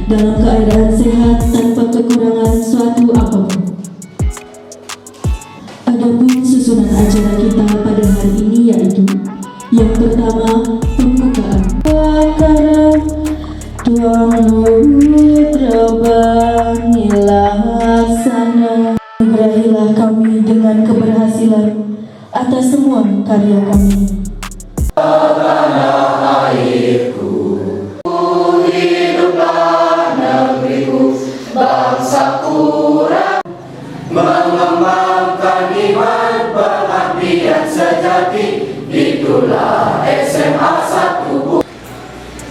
dalam keadaan sehat tanpa kekurangan suatu apapun. Adapun susunan acara kita pada hari ini yaitu yang pertama, pembukaan. Tuang Nuhut Rabanilah sana. Berakhirlah kami dengan keberhasilan atas semua karya kami. Tanah airku, hiduplah negeriku, bangsaku mengembangkan iman pengabdian sejati, itulah SMA 1.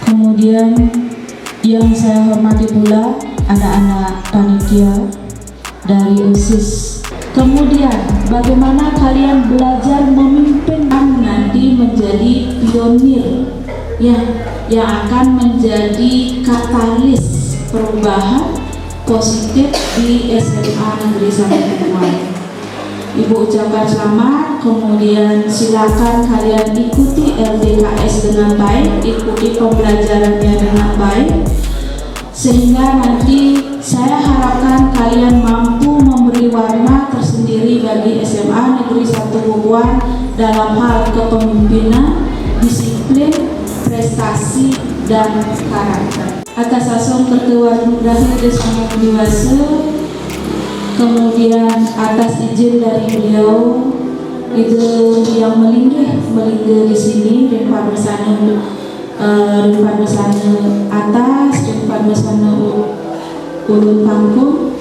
Kemudian yang saya hormati pula anak-anak panitia dari OSIS. Kemudian bagaimana kalian belajar memimpin nanti menjadi pionir ya, yang akan menjadi katalis perubahan positif di SMA Negeri 1 Teguan. Ibu ucapkan selamat, kemudian silakan kalian ikuti LDKS dengan baik, ikuti pembelajarannya dengan baik, sehingga nanti saya harapkan kalian mampu memberi warna tersendiri bagi SMA Negeri 1 Teguan dalam hal kepemimpinan, disiplin, prestasi, dan karakter. Atas asal Ketua Mudahi Desmond Diwasa, kemudian atas izin dari beliau itu yang melinggih di sini, Rimpan Mesana atas, Rimpan Mesana Ulun Panggung,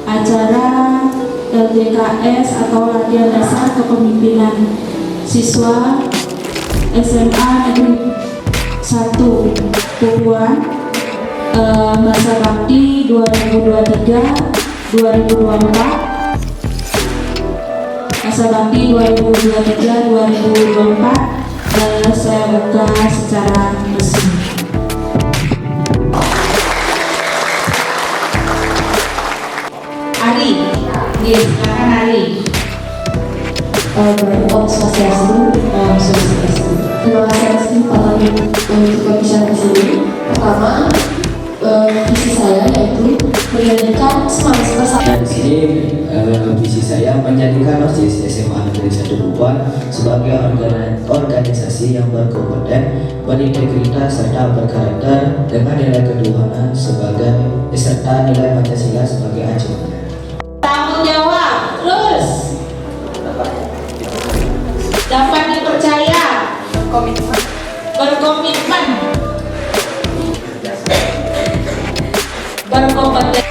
acara LDKS atau latihan dasar kepemimpinan siswa SMA Negeri 1 Teguan masa bakti 2023-2024, masa bakti 2023-2024 saya buka secara resmi. Ari, silakan Ari. Om Swastiastu. Terima kasih Pak untuk pembicaraan sini. Pertama, visi saya yaitu menjadikan semangat bersama. Di sini visi saya menjadikan OSIS SMA Negeri 1 Teguan sebagai organisasi yang berkompeten, berintegritas serta berkarakter dengan nilai ketuhanan sebagai serta nilai Pancasila sebagai acuan. Tanggung jawab, terus dapat dipercaya, berkomitmen, berkompeten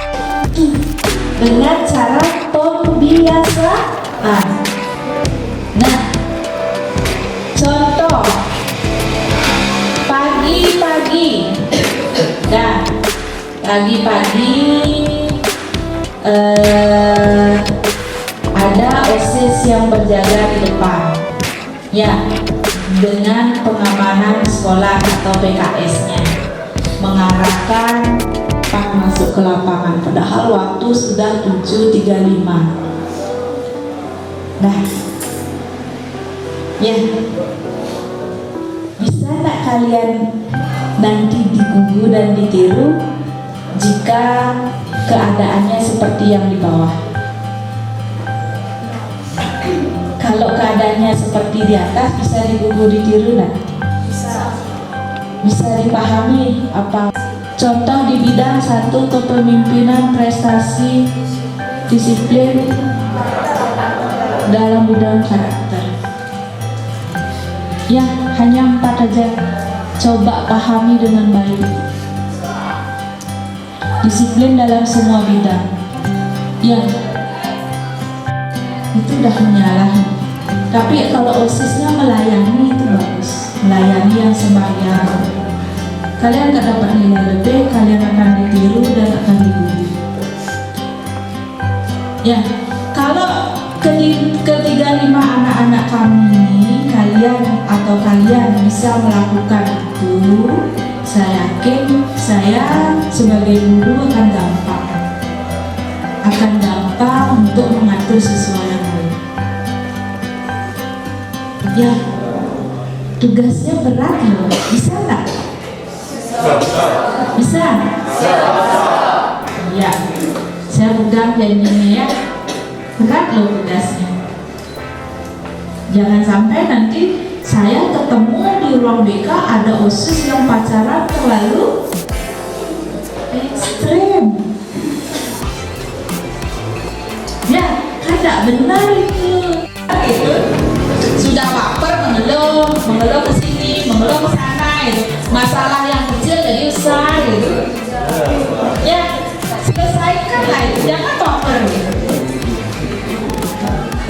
dengan cara pembiasaan. Nah, contoh pagi-pagi ada OSIS yang berjaga di depan ya, dengan pengamanan sekolah atau PKS-nya, mengarahkan masuk ke lapangan, padahal waktu sudah 7.35. Nah ya, bisa tak kalian nanti digugu dan ditiru jika keadaannya seperti yang di bawah? Kalau keadaannya seperti di atas, bisa digugu ditiru tak? Bisa dipahami apa? Contoh di bidang 1 kepemimpinan, prestasi, disiplin, dalam bidang karakter. Ya, hanya 4 aja. Coba pahami dengan baik. Disiplin dalam semua bidang. Ya, itu udah menyalahi. Tapi kalau OSIS-nya melayani itu bagus. Melayani yang sembahyang. Kalian gak dapat nilai lebih, kalian akan ditiru dan akan dibully. Ya, kalau ketiga 5 anak-anak kami ini, kalian bisa melakukan itu, saya yakin saya sebagai guru akan gampang untuk mengatur siswa yang baik. Ya, tugasnya berat loh, bisa nggak? Bisa? Ya, saya pegang janjinya ya. Berat loh tugasnya. Jangan sampai nanti saya ketemu di ruang BK ada OSIS yang pacaran terlalu ekstrem. Ya, kan tidak benar itu. Sudah baper mengeluh ke sini, mengeluh ke sana gitu. Masalah yang kecil jadi besar gitu. Ya, selesaikan lah itu, jangan baper gitu.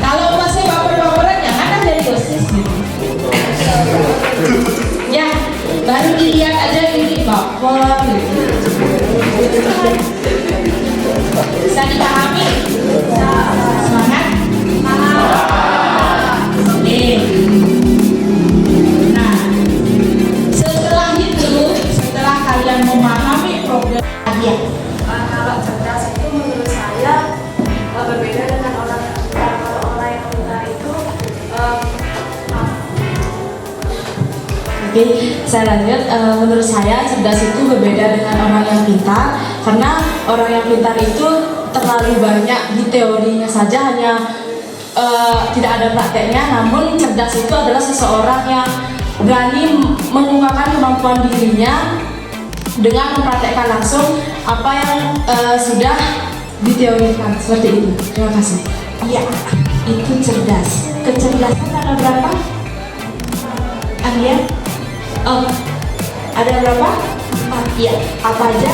Kalau masih baper-baperan jangan kan jadi OSIS gitu. Ya, baru dilihat aja ini baper gitu. Bisa dipahami? Semangat? Oke. Nah, setelah itu, setelah kalian memahami program hadiah, Kalau cerdas itu menurut saya berbeda dengan orang yang pintar. Kalau orang yang pintar itu Oke, saya lanjut. Menurut saya cerdas itu berbeda dengan orang yang pintar, karena orang yang pintar itu terlalu banyak di teorinya saja, hanya tidak ada prakteknya. Namun cerdas itu adalah seseorang yang berani mengungkapkan kemampuan dirinya dengan mempraktekkan langsung apa yang sudah diteorikan. Seperti itu. Terima kasih. ya itu cerdas. Kecerdasan ada berapa? Anggia? Oh, ada berapa? 4. Ya, apa aja?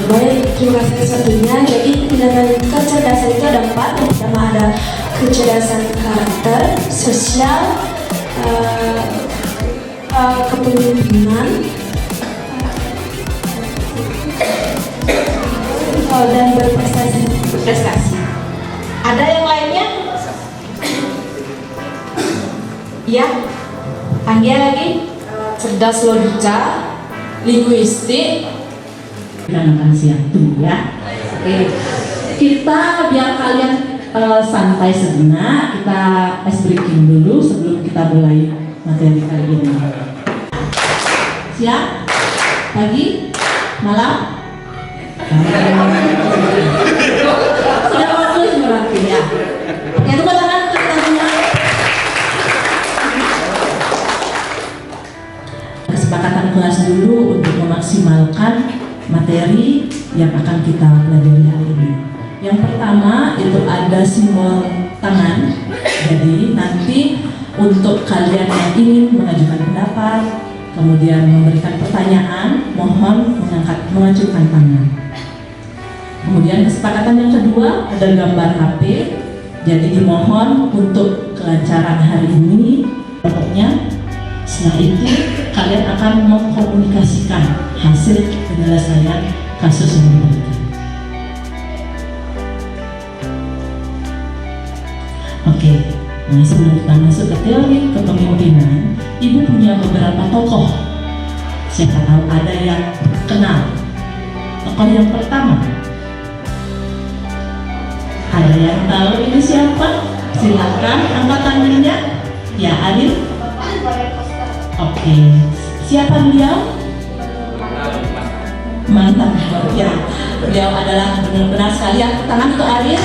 Baik, terima kasih satunya. Jadi tindakan kecerdasan itu ada 4. Yang pertama ada kecerdasan karakter, sosial, kepemimpinan, dan Prestasi. Ada yang lainnya? Ya, Anggia lagi? cerdas logika, linguistik. Kita makan siang dulu ya. Oke. Kita biar kalian santai sejenak, kita ice breaking dulu sebelum kita mulai materi kali ini. Siang, pagi, malam. Sudah waktu berarti ya. Ya tunggu tangan untuk kita semua. Kesepakatan kelas dulu untuk memaksimalkan materi yang akan kita pelajari hari ini. Yang pertama itu ada simbol tangan. Jadi nanti untuk kalian yang ingin mengajukan pendapat, kemudian memberikan pertanyaan, mohon mengajukan tangan. Kemudian kesepakatan yang kedua ada gambar HP. Jadi dimohon untuk kelancaran hari ini. Pokoknya setelah itu kalian akan mengkomunikasikan hasil penyelesaian kasus yang diberikan. Oke, nah sebelum kita masuk ke teori kepemimpinan, Ibu punya beberapa tokoh. Siapa tahu ada yang kenal. Tokoh yang pertama, ada yang tahu ini siapa? Silakan angkat tangannya. Ya, Adil. Oke, siapa beliau? Mantap, ya. Beliau adalah benar-benar sekali. Tangan untuk Adil.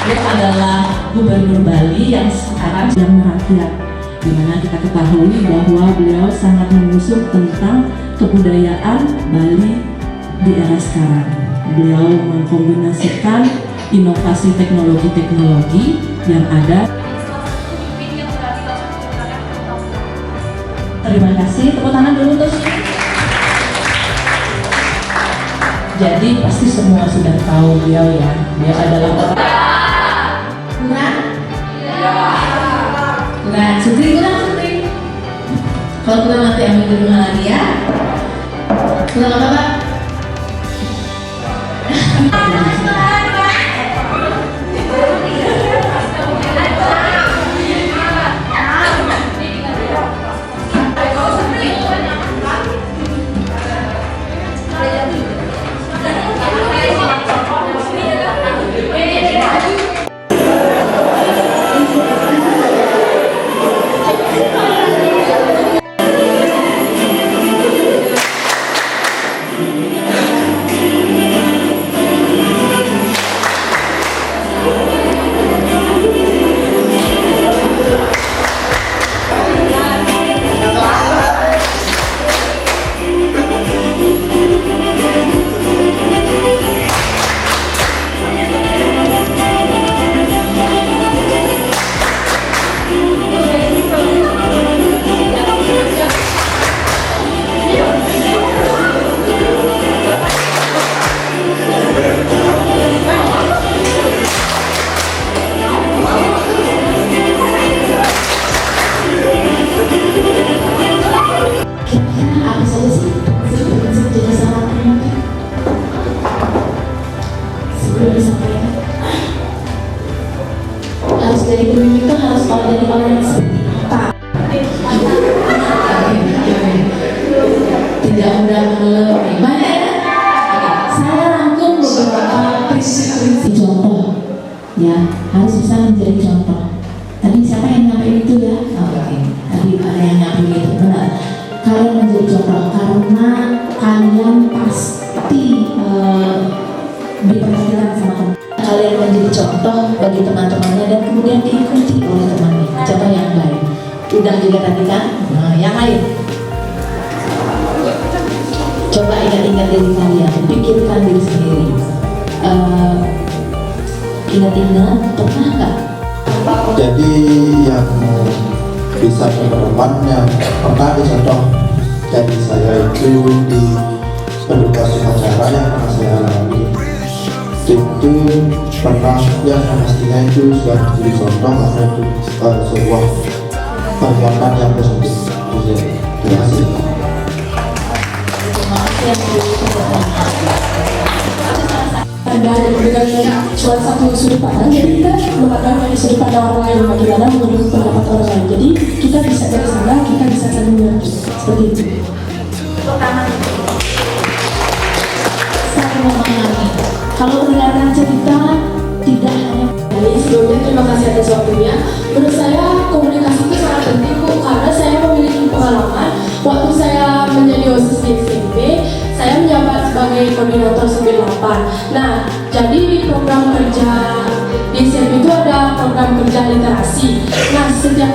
Beliau adalah Gubernur Bali yang sekarang sedang merakyat, di mana kita ketahui bahwa beliau sangat mengusung tentang kebudayaan Bali di era sekarang. Beliau mengkombinasikan inovasi teknologi-teknologi yang ada. Terima kasih, tepuk tangan dulu terus. Jadi pasti semua sudah tahu beliau ya. Beliau adalah orang. Kurang? Kurang. Sutri, kurang Sutri. Kalau kurang nanti ambil di rumah lagi ya. Kurang apa Pak? mau jadi orang yang seperti apa? Tidak mudah mengelak. Banyak ya? Saya rangkum beberapa prinsip-prinsip contoh. Ya, harus bisa menjadi contoh. Tadi siapa yang nyampein itu ya? Oh, oke. Tadi ada yang nyampein itu, benar. Kalian menjadi contoh karena kalian pasti diperhatikan sama teman. Kalian menjadi contoh bagi teman-temannya dan kemudian diikuti oleh temannya. Coba yang lain. Udah juga tadi kan? Nah, yang lain. Coba ingat-ingat diri kalian, pikirkan diri sendiri. Ingat-ingat, pernah nggak? Jadi yang bisa berdepannya pernah dicontoh dari saya itu di edukasi acara yang pernah saya alami itu pernah yang pastinya itu sudah menjadi contoh karena itu sebuah perbuatan yang positif. Terima kasih. Dengan cuma satu sudut pandang, jadi kita mengatakan dari sudut pandang orang lain bagaimana menurut pendapat orang lain. Jadi kita bisa dari sana, kita bisa saling mengerti seperti itu. Saling memahami. Kalau mendengarkan cerita tidak hanya. Jadi sebelumnya terima kasih atas waktunya. Menurut saya komunikasi itu sangat penting Bu, karena saya memiliki pengalaman waktu saya menjadi OSIS di SMP. Saya menjabat sebagai koordinator 98. Nah, jadi di program kerja di SMP itu ada program kerja literasi. Nah, setiap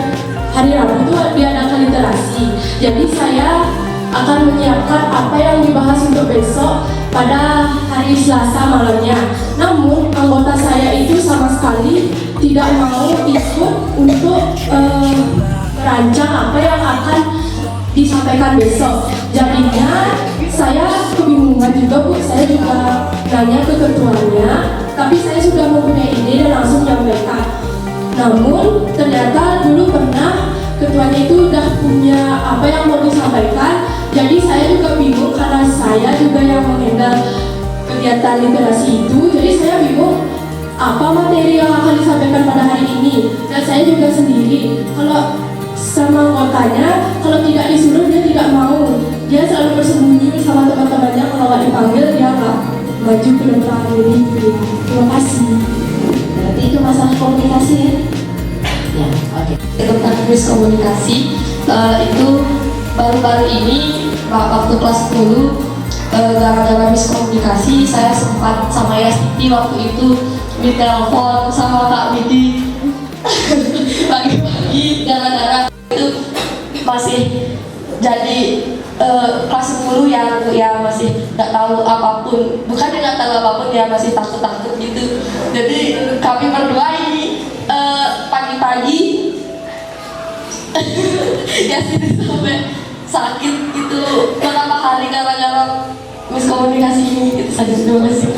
hari Rabu itu diadakan literasi. Jadi saya akan menyiapkan apa yang dibahas untuk besok pada hari Selasa malamnya. Namun anggota saya itu sama sekali tidak mau ikut untuk merancang apa yang akan disampaikan besok. Jadinya saya kebingungan juga Bu, saya juga nanya ke ketuanya, tapi saya sudah mempunyai ide dan langsung menyampaikan. Namun ternyata dulu pernah ketuanya itu udah punya apa yang mau disampaikan, jadi saya juga bingung karena saya juga yang menghandle kegiatan literasi itu, jadi saya bingung apa materi yang akan disampaikan pada hari ini, dan saya juga sendiri kalau sama anggotanya, kalau tidak disuruh dia tidak mau. Dia selalu bersembunyi bersama teman-temannya, kalau nggak dipanggil dia nggak maju ke depan. Jadi terima kasih. Berarti itu masalah komunikasi ya? Ya, oke. Tentang miskomunikasi itu baru-baru ini waktu kelas 10 gara-gara miskomunikasi saya sempat sama Yasti waktu itu ditelepon sama Kak Widi pagi-pagi gara-gara itu masih jadi kelas 10 yang masih nggak tahu apapun, bukan nggak tahu apapun ya, masih takut-takut gitu. Jadi kami berdua ini pagi-pagi ya sih sampai sakit gitu beberapa hari gara-gara miskomunikasi ini. Itu saja, terima kasih.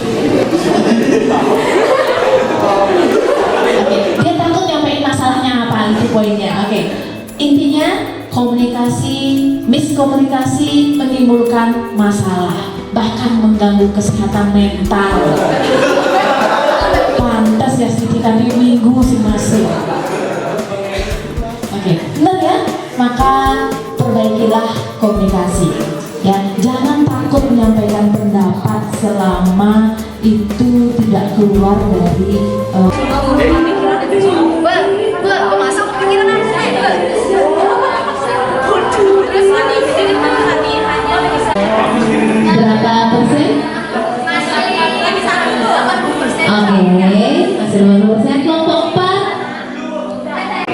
Oke, dia takut nyampein masalahnya apa, itu poinnya. Oke, intinya komunikasi, miskomunikasi menimbulkan masalah, bahkan mengganggu kesehatan mental. Pantas ya Siti tadi minggu masing-masing. Oke, benar ya? Maka perbaikilah komunikasi. Ya, jangan takut menyampaikan pendapat selama itu tidak keluar dari masuk pikiran berapa persen? Oke, masih 20%. Kelompok 4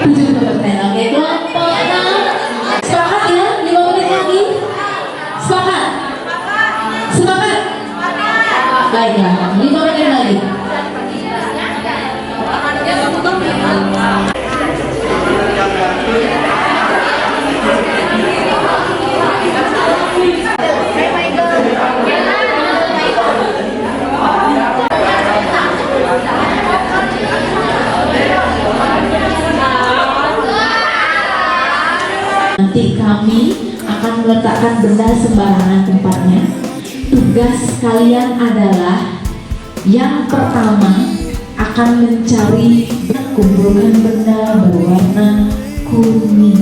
70%. Oke, kelompok 6 sepakat ya? 5 menit lagi. Sepakat? Sepakat? Baiklah, 5 menit lagi. Nanti kami akan meletakkan benda sembarangan tempatnya. Tugas kalian adalah yang pertama akan mencari kumpulkan benda berwarna kuning.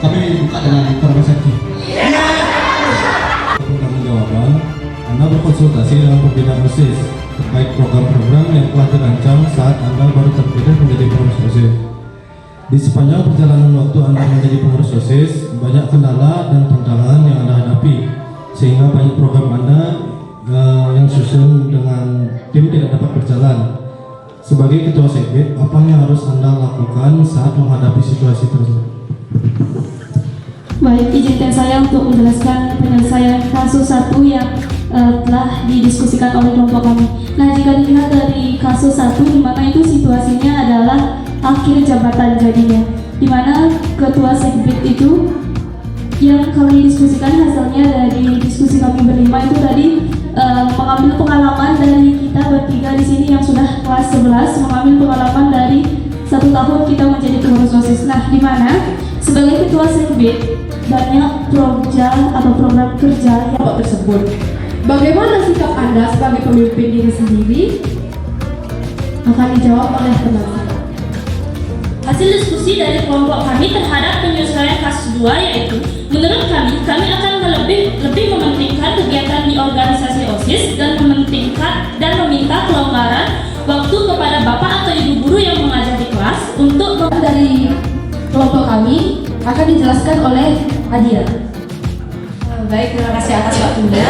Kami buka dengan informasi. Pertanggungjawaban, Anda berkonsultasi dengan pembina OSIS terkait program-program yang telah dirancang saat Anda baru terpilih menjadi pengurus OSIS. Di sepanjang perjalanan waktu Anda menjadi pengurus OSIS, banyak kendala dan tantangan yang Anda hadapi, sehingga banyak program Anda yang susun dengan tim tidak dapat berjalan. Sebagai ketua sekbid, apa yang harus Anda lakukan saat menghadapi situasi tersebut? Baik, izinkan saya untuk menjelaskan penyelesaian kasus 1 yang telah didiskusikan oleh kelompok kami. Nah, jika dilihat dari kasus 1, di mana itu situasinya adalah akhir jabatan jadinya, di mana ketua sekbid itu yang kami diskusikan hasilnya dari diskusi kami berlima itu tadi mengambil pengalaman dari kita bertiga di sini yang sudah kelas 11, mengambil pengalaman dari 1 tahun kita menjadi pengurus OSIS. Nah, di mana sebagai ketua sekbid banyak program kerja yang tersebut. Bagaimana sikap Anda sebagai pemimpin diri sendiri? akan dijawab oleh teman saya. Hasil diskusi dari kelompok kami terhadap penyesuaian kasus 2 yaitu menurut kami akan lebih mementingkan kegiatan di organisasi OSIS dan meminta kelonggaran waktu kepada bapak atau ibu guru yang mengajar di kelas untuk Dari kelompok kami akan dijelaskan oleh Adia. Baik, terima kasih atas waktunya.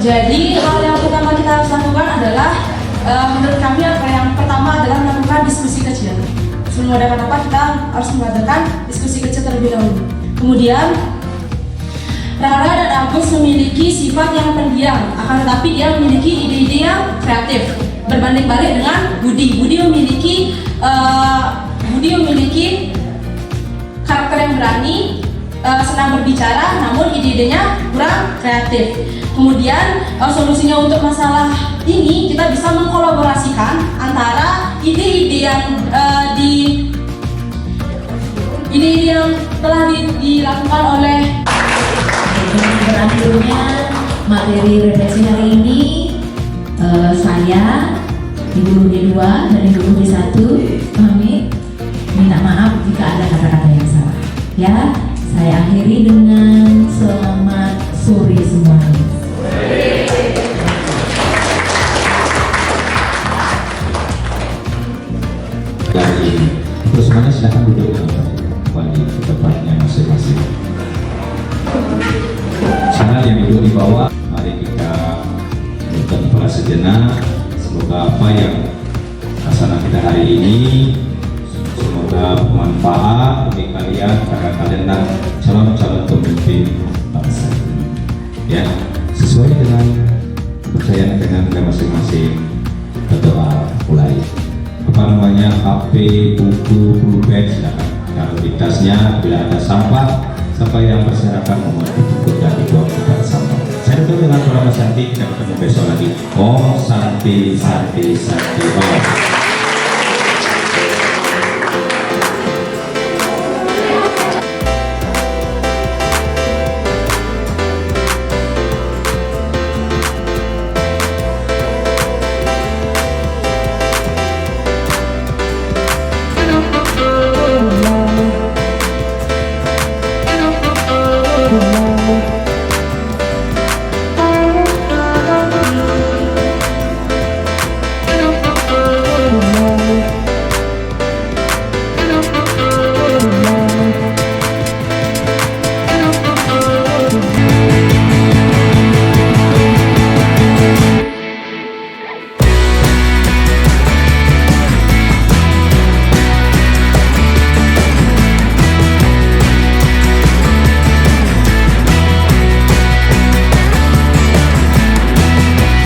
Jadi hal yang pertama kita harus lakukan adalah menurut kami yang pertama adalah melakukan diskusi kecil. Sebelum ada apa-apa kita harus mengadakan diskusi kecil terlebih dahulu. Kemudian Rara dan Agus memiliki sifat yang pendiam, akan tetapi dia memiliki ide-ide yang kreatif. Berbanding balik dengan Budi. Budi memiliki karakter yang berani, senang berbicara, namun ide-idenya kurang kreatif. Kemudian solusinya untuk masalah ini kita bisa mengkolaborasikan antara ide-ide yang telah dilakukan oleh. Berakhirnya materi refleksi hari ini, saya Ibu D2 dan Ibu D1 kami minta maaf jika ada kata-kata yang salah. Ya, saya akhiri dengan selamat sore semuanya. Lagi, terus semuanya silahkan duduk kembali ke tempatnya masing-masing. Sana yang duduk di bawah, mari kita buka kepala sejenak. Semoga apa yang laksana kita hari ini semoga bermanfaat bagi kalian karena kalian adalah calon-calon pemimpin bangsa ini. Ya, sesuai dengan kepercayaan dengan masing-masing, berdoa mulai. HP, buku, pulpen silakan. Kalau di tasnya bila ada sampah yang berserakan mohon ditutup dan dibuang ke tempat sampah. Saya tutup dengan doa Santi, kita ketemu besok lagi. Om Santi Santi Santi Om.